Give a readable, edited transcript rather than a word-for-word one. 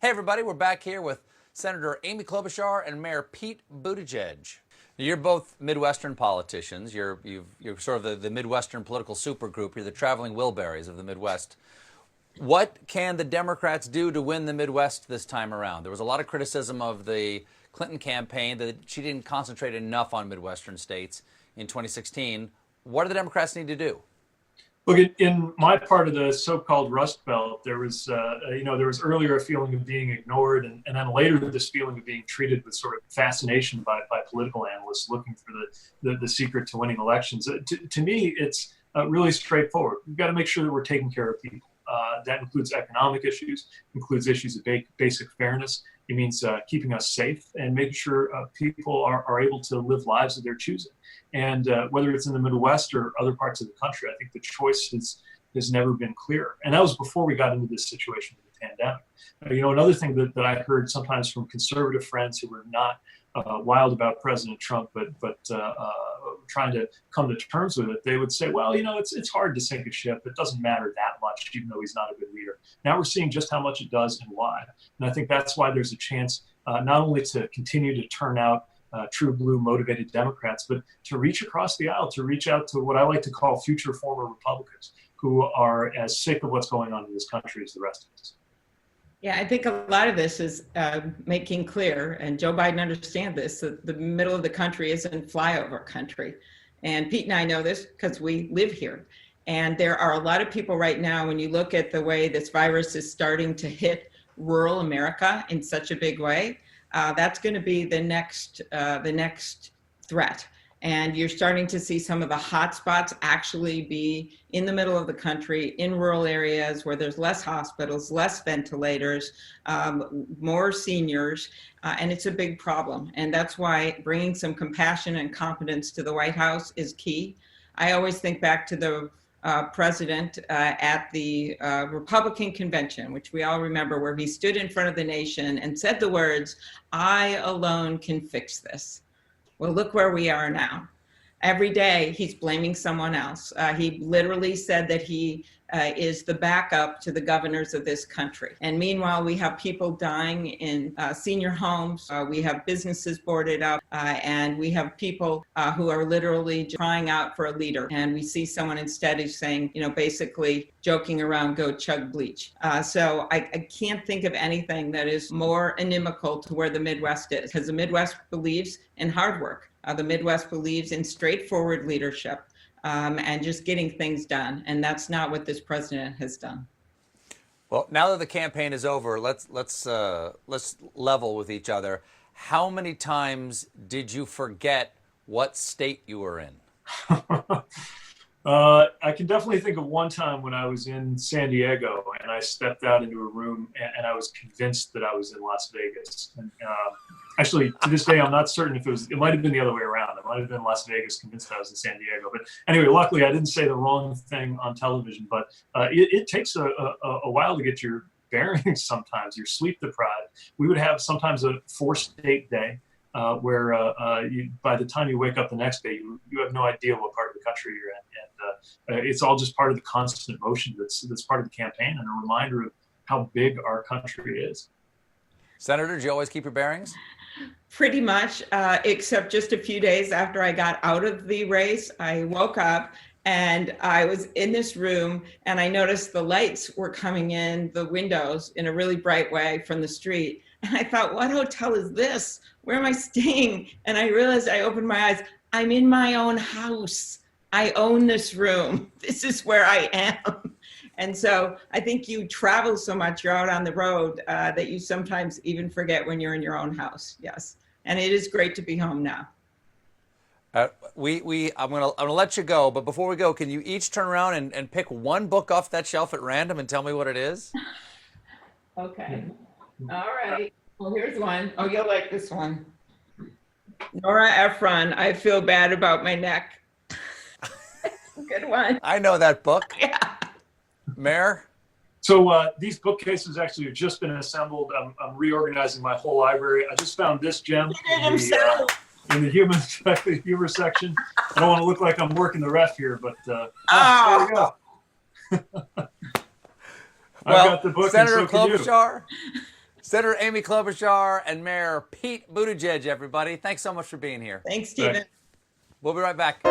Hey everybody, we're back here with Senator Amy Klobuchar and Mayor Pete Buttigieg. You're both Midwestern politicians. You're sort of the Midwestern Political Supergroup. You're the traveling Wilburys of the Midwest. What can the Democrats do to win the Midwest this time around? There was a lot of criticism of the Clinton campaign that she didn't concentrate enough on Midwestern states in 2016. What do the Democrats need to do? Look, in my part of the so-called Rust Belt, there was earlier a feeling of being ignored, and then later this feeling of being treated with sort of fascination by political analysts looking for the secret to winning elections. To me, it's really straightforward. We've got to make sure that we're taking care of people. That includes economic issues, includes issues of basic fairness. It means keeping us safe and making sure people are able to live lives of their choosing. And whether it's in the Midwest or other parts of the country, I think the choice has never been clearer. And that was before we got into this situation with the pandemic. Another thing that I heard sometimes from conservative friends who were not wild about President Trump, but trying to come to terms with it, they would say, well, it's hard to sink a ship. It doesn't matter that much, even though he's not a good leader. Now we're seeing just how much it does and why. And I think that's why there's a chance not only to continue to turn out true blue motivated Democrats, but to reach across the aisle, to reach out to what I like to call future former Republicans who are as sick of what's going on in this country as the rest of us. Yeah, I think a lot of this is making clear, and Joe Biden understands this, that the middle of the country isn't flyover country. And Pete and I know this because we live here. And there are a lot of people right now, when you look at the way this virus is starting to hit rural America in such a big way, that's going to be the next threat. And you're starting to see some of the hot spots actually be in the middle of the country, in rural areas where there's less hospitals, less ventilators, more seniors, and it's a big problem. And that's why bringing some compassion and competence to the White House is key. I always think back to the president at the Republican convention, which we all remember, where he stood in front of the nation and said the words, "I alone can fix this." Well, look where we are now. Every day he's blaming someone else. He literally said that he is the backup to the governors of this country. And meanwhile, we have people dying in senior homes. We have businesses boarded up, and we have people who are literally crying out for a leader. And we see someone instead who's saying, basically joking around, go chug bleach. So I can't think of anything that is more inimical to where the Midwest is, because the Midwest believes in hard work. The Midwest believes in straightforward leadership and just getting things done. And that's not what this president has done. Well, now that the campaign is over, let's level with each other. How many times did you forget what state you were in? I can definitely think of one time when I was in San Diego and I stepped out into a room and I was convinced that I was in Las Vegas. And actually, to this day, I'm not certain if it might have been the other way around. It might have been Las Vegas convinced I was in San Diego. But anyway, luckily, I didn't say the wrong thing on television. But it takes a while to get your bearings sometimes. You're sleep deprived. We would have sometimes a 4-state day. Where by the time you wake up the next day, you have no idea what part of the country you're in. And it's all just part of the constant motion that's part of the campaign and a reminder of how big our country is. Senator, do you always keep your bearings? Pretty much, except just a few days after I got out of the race, I woke up and I was in this room and I noticed the lights were coming in the windows in a really bright way from the street. And I thought, what hotel is this? Where am I staying? And I realized, I opened my eyes, I'm in my own house. I own this room. This is where I am. And so I think you travel so much, you're out on the road, that you sometimes even forget when you're in your own house. Yes. And it is great to be home now. I'm gonna let you go, but before we go, can you each turn around and pick one book off that shelf at random and tell me what it is? Okay. All right. Well, here's one. Oh, you'll like this one. Nora Ephron, I Feel Bad About My Neck. Good one. I know that book. Yeah. Mayor? So these bookcases actually have just been assembled. I'm reorganizing my whole library. I just found this gem in the humor section. I don't want to look like I'm working the ref here, but there we go. Well, got the book, Senator and so Klobuchar, Senator Amy Klobuchar and Mayor Pete Buttigieg, everybody. Thanks so much for being here. Thanks, Stephen. We'll be right back.